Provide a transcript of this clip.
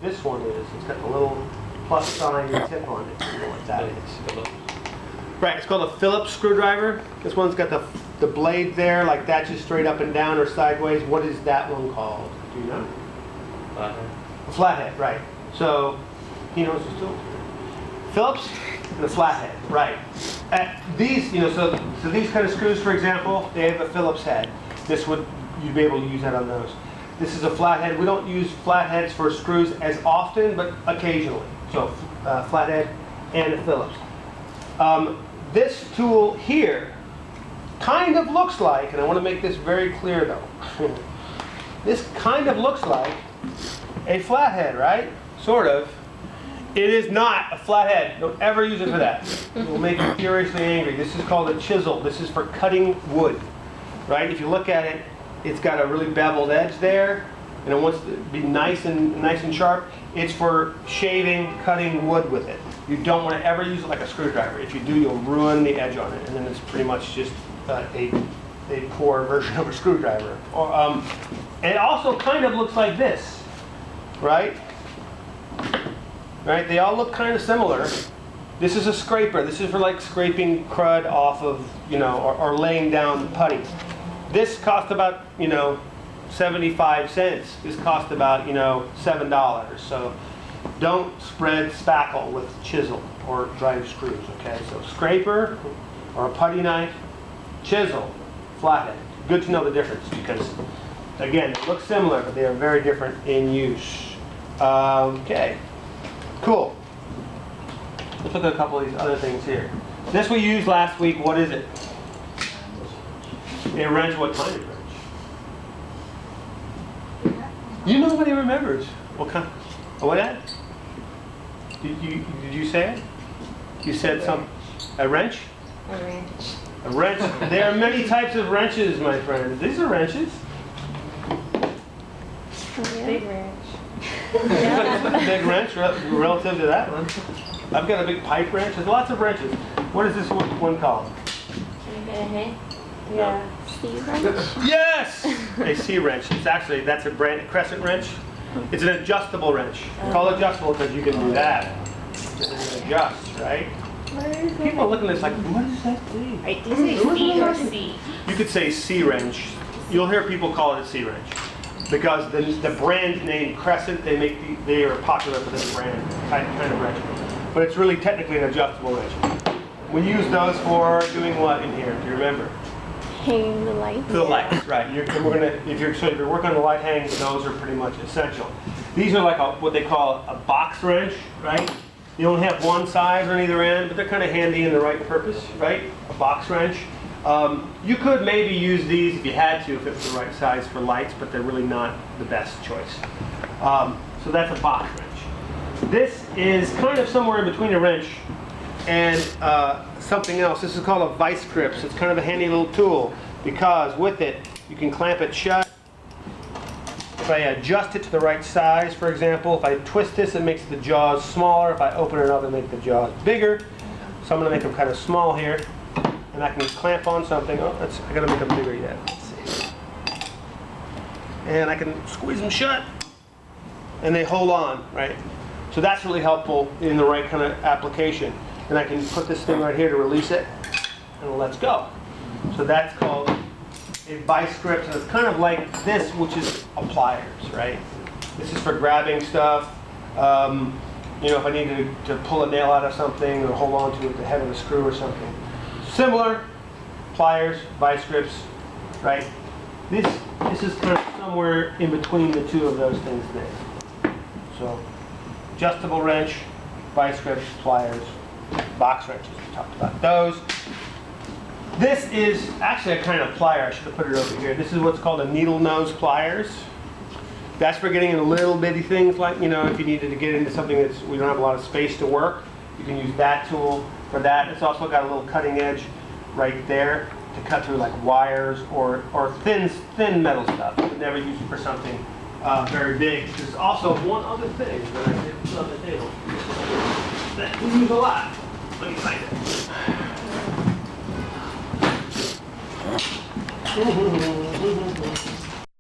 this one is. It's got the little plus sign tip on it. You know what that is. Right, it's called a Phillips screwdriver. This one's got the blade there, like that, just straight up and down or sideways. What is that one called? Do you know? Flathead. A flathead, right. So, he knows the tools. Phillips and a flathead, right. These, so these kind of screws, for example, they have a Phillips head. You'd be able to use that on those. This is a flathead. We don't use flatheads for screws as often, but occasionally. So, flathead and a Phillips. This tool here kind of looks like, and I want to make this very clear though, this kind of looks like a flathead, right? Sort of. It is not a flathead. Don't ever use it for that. It will make you furiously angry. This is called a chisel. This is for cutting wood, right? If you look at it, it's got a really beveled edge there, and it wants to be nice and sharp. It's for shaving, cutting wood with it. You don't want to ever use it like a screwdriver. If you do, you'll ruin the edge on it, and then it's pretty much just a poor version of a screwdriver. And it also kind of looks like this, right? Right? They all look kind of similar. This is a scraper. This is for like scraping crud off of, or laying down putty. This cost about, 75 cents. This cost about, $7. So don't spread spackle with chisel or drive screws, okay? So scraper or a putty knife, chisel, flathead. Good to know the difference because, again, it looks similar, but they are very different in use. Okay, cool. Let's look at a couple of these other things here. This we used last week. What is it? A wrench. What kind of wrench? Nobody remembers. What kind? What that? Did you say it? You said some. A wrench? A wrench. A wrench. There are many types of wrenches, my friends. These are wrenches. Big wrench. Big wrench relative to that one. I've got a big pipe wrench. There's lots of wrenches. What is this one called? Yeah. C-wrench? Yes! A C-wrench. That's a brand, crescent wrench. It's an adjustable wrench. It's called adjustable because you can do that. You can adjust, right? People are looking at this like, what is that thing? Right, do you say C or C? You could say C-wrench. You'll hear people call it a C-wrench. Because the brand name Crescent, they are popular for this brand kind of wrench. But it's really technically an adjustable wrench. We use those for doing what in here? Do you remember? Hanging the lights. The lights, right. If you're working on the light hangs, those are pretty much essential. These are like what they call a box wrench, right? You don't have one size on either end, but they're kind of handy in the right purpose, right? A box wrench. You could maybe use these if you had to, if it was the right size for lights, but they're really not the best choice. So that's a box wrench. This is kind of somewhere in between a wrench and something else. This is called a vice grip. So it's kind of a handy little tool because with it, you can clamp it shut. If I adjust it to the right size, for example, if I twist this, it makes the jaws smaller. If I open it up, it makes the jaws bigger. So I'm going to make them kind of small here. And I can clamp on something. Oh, I got to make them bigger yet. Let's see. And I can squeeze them shut. And they hold on, right? So that's really helpful in the right kind of application. And I can put this thing right here to release it, and let's go. So that's called a vice grip, and it's kind of like this, which is a pliers, right? This is for grabbing stuff. If I need to pull a nail out of something or hold on to it with the head of a screw or something. Similar, pliers, vice grips, right? This is kind of somewhere in between the two of those things there. So, adjustable wrench, vice grips, pliers, box wrenches. We talked about those. This is actually a kind of plier. I should have put it over here. This is what's called a needle nose pliers. That's for getting into little bitty things like, if you needed to get into something we don't have a lot of space to work, you can use that tool for that. It's also got a little cutting edge right there to cut through like wires or thin metal stuff. You would never use it for something very big. There's also one other thing that I did put on the table that we use a lot. Let me find it.